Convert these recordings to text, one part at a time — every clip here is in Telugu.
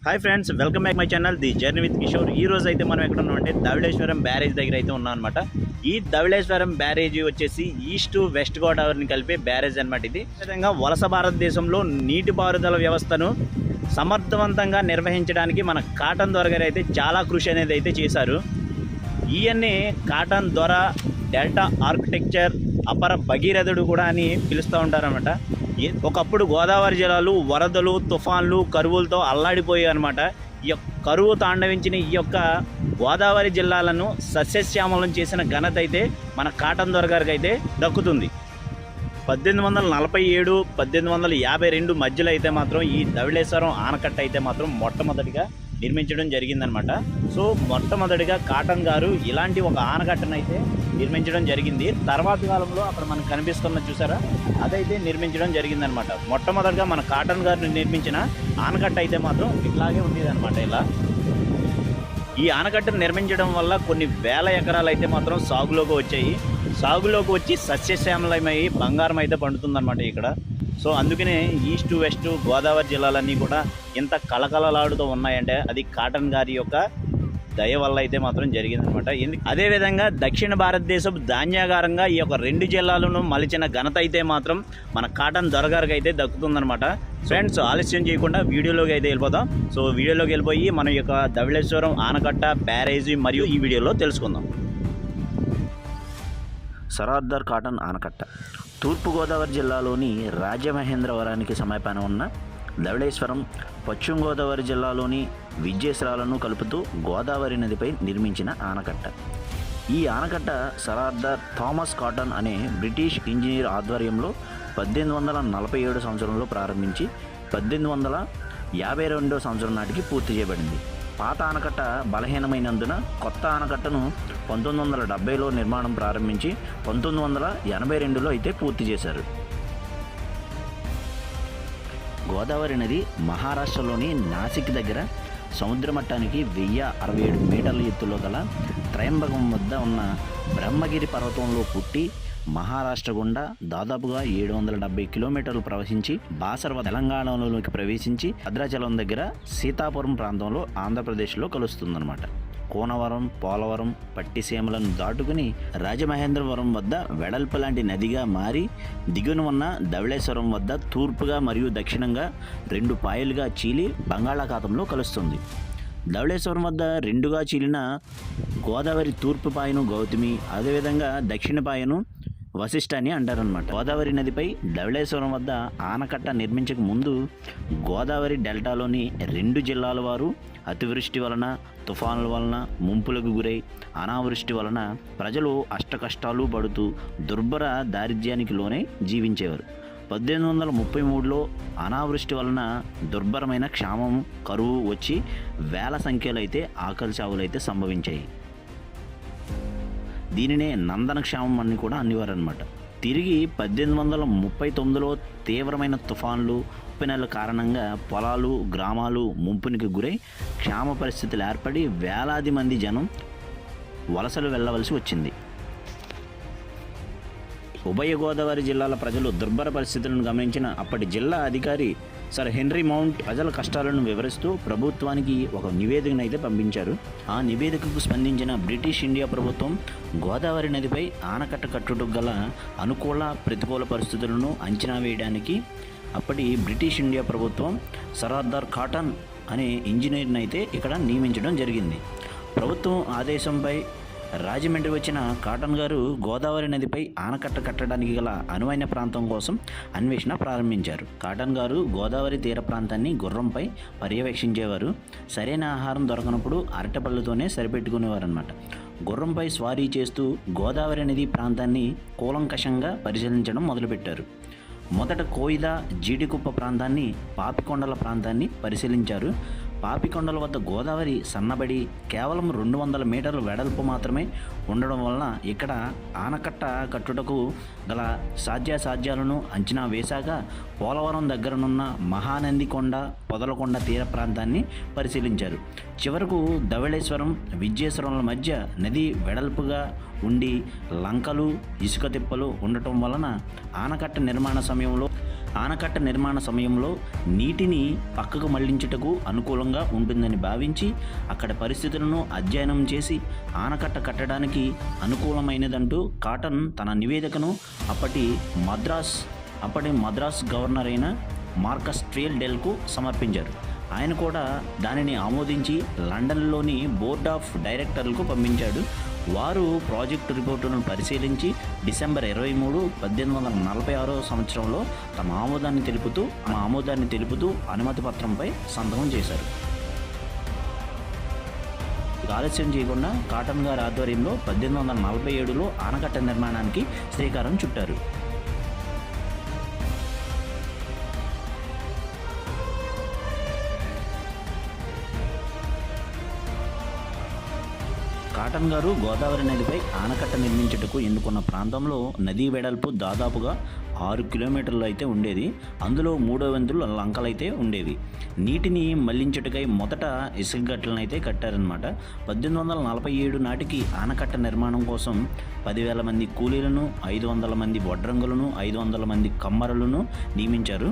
Hi friends, welcome back my channel the journey with Kishore. ఈ రోజు అయితే మనం ఎక్కడ ఉన్నామంటే ధవళేశ్వరం బ్యారేజ్ దగ్గర అయితే ఉన్నాం అనమాట. ఈ ధవళేశ్వరం బ్యారేజీ వచ్చేసి ఈస్ట్ వెస్ట్ గోదావరిని కలిపే బ్యారేజ్ అనమాట. ఇది విధంగా వలస భారతదేశంలో నీటిపారుదల వ్యవస్థను సమర్థవంతంగా నిర్వహించడానికి మన కాటన్ దొర గారు అయితే చాలా కృషి అనేది అయితే చేశారు. ఈయన్ని కాటన్ దొర, డెల్టా ఆర్కిటెక్చర్, అపర భగీరథుడు కూడా అని పిలుస్తూ ఉంటారనమాట. ఒకప్పుడు గోదావరి జిల్లాలు వరదలు, తుఫాన్లు, కరువులతో అల్లాడిపోయాయి అనమాట. ఈ యొక్క కరువు తాండవించిన ఈ యొక్క గోదావరి జిల్లాలను సస్యశ్యామలం చేసిన ఘనత అయితే మన కాటన్ దొర గారికి అయితే దక్కుతుంది. 1847, 1852 మధ్యలో అయితే మాత్రం ఈ ధవళేశ్వరం ఆనకట్ట అయితే మాత్రం మొట్టమొదటిగా నిర్మించడం జరిగిందనమాట. సో మొట్టమొదటిగా కాటన్ గారు ఇలాంటి ఒక ఆనకట్టను అయితే నిర్మించడం జరిగింది. తర్వాత కాలంలో అక్కడ మనకు కనిపిస్తున్న చూసారా, అదైతే నిర్మించడం జరిగిందనమాట. మొట్టమొదటిగా మన కాటన్ గారు నిర్మించిన ఆనకట్ట అయితే మాత్రం ఇట్లాగే ఉండేదన్నమాట. ఇలా ఈ ఆనకట్టను నిర్మించడం వల్ల కొన్ని వేల ఎకరాలు అయితే మాత్రం సాగులోకి వచ్చి సస్యశ్యామలమై బంగారం అయితే పండుతుందన్నమాట ఇక్కడ. సో అందుకనే ఈస్ట్ వెస్ట్ గోదావరి జిల్లాలన్నీ కూడా ఇంత కళకళలాడుతూ ఉన్నాయంటే అది కాటన్ గారి యొక్క దయ వల్ల అయితే మాత్రం జరిగిందనమాట. అదేవిధంగా దక్షిణ భారతదేశం ధాన్యాగారంగా ఈ యొక్క 2 జిల్లాలను మలిచిన ఘనత అయితే మాత్రం మన కాటన్ దొర గారికి అయితే దక్కుతుందనమాట. ఫ్రెండ్స్, ఆలస్యం చేయకుండా వీడియోలోకి అయితే వెళ్ళిపోతాం. సో వీడియోలోకి వెళ్ళిపోయి మన యొక్క ధవళేశ్వరం ఆనకట్ట, బ్యారేజీ మరియు ఈ వీడియోలో తెలుసుకుందాం. సరార్దార్ కాటన్ ఆనకట్ట తూర్పుగోదావరి జిల్లాలోని రాజమహేంద్రవరానికి సమీపాన ఉన్న ధవళేశ్వరం, పశ్చిమ గోదావరి జిల్లాలోని విజయశ్రాలను కలుపుతూ గోదావరి నదిపై నిర్మించిన ఆనకట్ట. ఈ ఆనకట్ట సరార్దార్ థామస్ కాటన్ అనే బ్రిటిష్ ఇంజనీర్ ఆధ్వర్యంలో 1847 సంవత్సరంలో ప్రారంభించి 1852 సంవత్సరం నాటికి పూర్తి చేయబడింది. పాత ఆనకట్ట బలహీనమైనందున కొత్త ఆనకట్టను 1970లో నిర్మాణం ప్రారంభించి 1982లో అయితే పూర్తి చేశారు. గోదావరి నది మహారాష్ట్రలోని నాసిక్ దగ్గర సముద్ర మట్టానికి 1067 మీటర్ల ఎత్తులో గల త్రయంబకం వద్ద ఉన్న బ్రహ్మగిరి పర్వతంలో పుట్టి మహారాష్ట్ర గుండా దాదాపుగా 770 కిలోమీటర్లు ప్రవహించి బాసర తెలంగాణలోకి ప్రవేశించి భద్రాచలం దగ్గర సీతాపురం ప్రాంతంలో ఆంధ్రప్రదేశ్లో కలుస్తుందన్నమాట. కోనవరం, పోలవరం, పట్టిసీమలను దాటుకుని రాజమహేంద్రవరం వద్ద వెడల్పు లాంటి నదిగా మారి దిగున ఉన్న ధవళేశ్వరం వద్ద తూర్పుగా మరియు దక్షిణంగా 2 పాయలుగా చీలి బంగాళాఖాతంలో కలుస్తుంది. ధవళేశ్వరం వద్ద 2గా చీలిన గోదావరి తూర్పు పాయను గౌతమి, అదేవిధంగా దక్షిణ పాయను వశిష్ఠ అని అంటారనమాట. గోదావరి నదిపై ధవళేశ్వరం వద్ద ఆనకట్ట నిర్మించక ముందు గోదావరి డెల్టాలోని 2 జిల్లాల వారు అతివృష్టి వలన, తుఫానుల వలన ముంపులకు గురై అనావృష్టి వలన ప్రజలు అష్టకష్టాలు పడుతూ దుర్భర దారిద్ర్యానికి లోనే జీవించేవారు. 1833లో అనావృష్టి వలన దుర్భరమైన క్షామం, కరువు వచ్చి వేల సంఖ్యలో అయితే ఆకలి చావులు అయితే సంభవించాయి. దీనినే నందన క్షామం అని కూడా అనేవారనమాట. తిరిగి 1839లో తీవ్రమైన తుఫాన్లు, ఉప్పెనల కారణంగా పొలాలు, గ్రామాలు ముంపునికి గురై క్షామ పరిస్థితులు ఏర్పడి వేలాది మంది జనం వలసలు వెళ్ళవలసి వచ్చింది. ఉభయ గోదావరి జిల్లాల ప్రజలు దుర్భర పరిస్థితులను గమనించిన అప్పటి జిల్లా అధికారి సర్ హెన్రీ మౌంట్ ప్రజల కష్టాలను వివరిస్తూ ప్రభుత్వానికి ఒక నివేదికను అయితే పంపించారు. ఆ నివేదికకు స్పందించిన బ్రిటిష్ ఇండియా ప్రభుత్వం గోదావరి నదిపై ఆనకట్ట కట్టుటకు గల అనుకూల, ప్రతికూల పరిస్థితులను అంచనా వేయడానికి అప్పటి బ్రిటిష్ ఇండియా ప్రభుత్వం సరార్దార్ కాటన్ అనే ఇంజనీర్ని అయితే ఇక్కడ నియమించడం జరిగింది. ప్రభుత్వం ఆదేశంపై రాజమండ్రి వచ్చిన కాటన్ గారు గోదావరి నదిపై ఆనకట్ట కట్టడానికి గల అనువైన ప్రాంతం కోసం అన్వేషణ ప్రారంభించారు. కాటన్ గారు గోదావరి తీర ప్రాంతాన్ని గుర్రంపై పర్యవేక్షించేవారు. సరైన ఆహారం దొరకనప్పుడు అరటిపళ్ళతోనే సరిపెట్టుకునేవారు అన్నమాట. గుర్రంపై స్వారీ చేస్తూ గోదావరి నది ప్రాంతాన్ని కూలంకషంగా పరిశీలించడం మొదలుపెట్టారు. మొదట కోయిద, జీడికుప్ప ప్రాంతాన్ని, పాపికొండల ప్రాంతాన్ని పరిశీలించారు. పాపికొండల వద్ద గోదావరి సన్నబడి కేవలం 200 మీటర్ల వెడల్పు మాత్రమే ఉండడం వలన ఇక్కడ ఆనకట్ట కట్టుటకు గల సాధ్యాసాధ్యాలను అంచనా వేశాక పోలవరం దగ్గరనున్న మహానంది కొండ, పొదలకొండ తీర ప్రాంతాన్ని పరిశీలించారు. చివరకు ధవళేశ్వరం, విజయేశ్వరంల మధ్య నది వెడల్పుగా ఉండి లంకలు, ఇసుక తిప్పలు ఉండటం వలన ఆనకట్ట నిర్మాణ సమయంలో ఆనకట్ట నిర్మాణ సమయంలో నీటిని పక్కకు మళ్లించుటకు అనుకూలంగా ఉంటుందని భావించి అక్కడ పరిస్థితులను అధ్యయనం చేసి ఆనకట్ట కట్టడానికి అనుకూలమైనదంటూ కాటన్ తన నివేదికను అప్పటి మద్రాస్ గవర్నర్ అయిన మార్కస్ ట్రెయిల్డెల్కు సమర్పించారు. ఆయన కూడా దానిని ఆమోదించి లండన్లోని బోర్డ్ ఆఫ్ డైరెక్టర్లకు పంపించాడు. వారు ప్రాజెక్టు రిపోర్టును పరిశీలించి డిసెంబర్ 23, 1846 సంవత్సరంలో తమ ఆమోదాన్ని తెలుపుతూ అనుమతి పత్రంపై సంతకం చేశారు. ఆలస్యం చేయకుండా కాటన్ గారి ఆధ్వర్యంలో 1847లో ఆనకట్ట నిర్మాణానికి శ్రీకారం చుట్టారు. కాటన్ గారు గోదావరి నదిపై ఆనకట్ట నిర్మించుటకు ఎన్నుకున్న ప్రాంతంలో నదీ వెడల్పు దాదాపుగా 6 కిలోమీటర్లు అయితే ఉండేది. అందులో 3 వంతులు లంకలైతే ఉండేవి. నీటిని మళ్లించుటకై మొదట ఇసుక గట్లను అయితే కట్టారనమాట. 1847 నాటికి ఆనకట్ట నిర్మాణం కోసం 10,000 మంది కూలీలను, 500 మంది వడ్రంగులను, 500 మంది కమ్మరులను నియమించారు.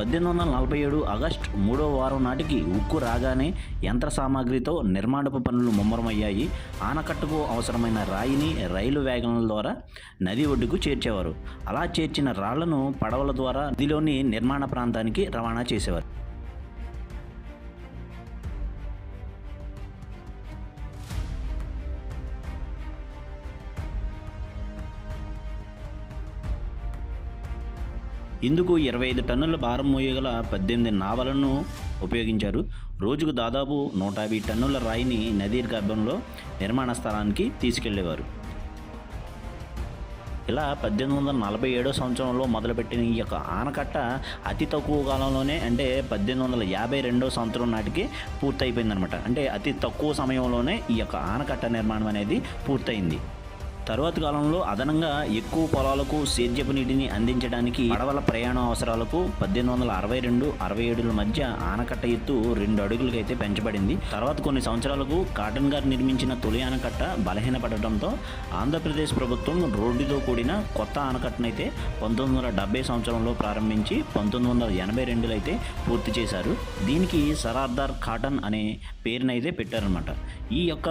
1847 ఆగస్టు 3వ వారం నాటికి ఉక్కు రాగానే యంత్ర సామాగ్రితో నిర్మాణపు పనులు ముమ్మరమయ్యాయి. ఆనకట్టకు అవసరమైన రాయిని రైలు వ్యాగన్ల ద్వారా నది ఒడ్డుకు చేర్చేవారు. అలా చేర్చిన రాళ్లను పడవల ద్వారా నదిలోని నిర్మాణ ప్రాంతానికి రవాణా చేసేవారు. ఇందుకు 25 టన్నుల భారం మోయగల 18 నావలను ఉపయోగించారు. రోజుకు దాదాపు 150 టన్నుల రాయిని నదీ గర్భంలో నిర్మాణ స్థలానికి తీసుకెళ్లేవారు. ఇలా 1847 సంవత్సరంలో మొదలుపెట్టిన ఈ యొక్క ఆనకట్ట అతి తక్కువ కాలంలోనే, అంటే 1852 సంవత్సరం నాటికి పూర్తయిపోయిందనమాట. అంటే అతి తక్కువ సమయంలోనే ఈ యొక్క ఆనకట్ట నిర్మాణం అనేది పూర్తయింది. తరువాత కాలంలో అదనంగా ఎక్కువ పొలాలకు సేద్యపు నీటిని అందించడానికి పడవల ప్రయాణ అవసరాలకు 1862-67 మధ్య ఆనకట్ట ఎత్తు 2 అడుగులకైతే పెంచబడింది. తర్వాత కొన్ని సంవత్సరాలకు కాటన్ గారు నిర్మించిన తొలి ఆనకట్ట బలహీనపడటంతో ఆంధ్రప్రదేశ్ ప్రభుత్వం రోడ్డుతో కూడిన కొత్త ఆనకట్టనైతే 1970 సంవత్సరంలో ప్రారంభించి 1982లో అయితే పూర్తి చేశారు. దీనికి సరార్దార్ కాటన్ అనే పేరునైతే పెట్టారనమాట. ఈ యొక్క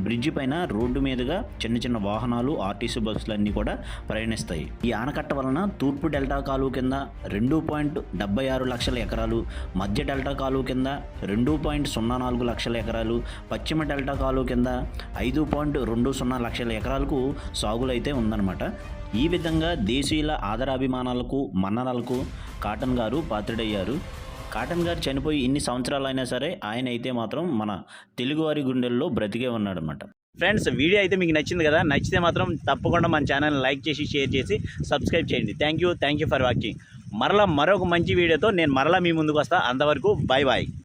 బ్రిడ్జి పైన రోడ్డు మీదుగా చిన్న వాహనాలు, ఆర్టీసీ బస్సులన్నీ కూడా ప్రయాణిస్తాయి. ఈ ఆనకట్ట వలన తూర్పు డెల్టా కాలువ కింద 2.76 లక్షల ఎకరాలు, మధ్య డెల్టా కాలువ కింద 2.04 లక్షల ఎకరాలు, పశ్చిమ డెల్టా కాలువ కింద 5.20 లక్షల ఎకరాలకు సాగులైతే ఉందన్నమాట. ఈ విధంగా దేశీయుల ఆదరాభిమానాలకు, మన్ననలకు కాటన్ గారు పాత్రుడయ్యారు. కాటన్ గారు చనిపోయి ఇన్ని సంవత్సరాలు అయినా సరే ఆయన అయితే మాత్రం మన తెలుగువారి గుండెల్లో బ్రతికే ఉన్నాడనమాట. ఫ్రెండ్స్, వీడియో అయితే మీకు నచ్చింది కదా. నచ్చితే మాత్రం తప్పకుండా మన ఛానల్ని లైక్ చేసి, షేర్ చేసి, సబ్స్క్రైబ్ చేయండి. Thank you for watching. మరొక మంచి వీడియోతో నేను మీ ముందుకు వస్తాను. అంతవరకు బాయ్.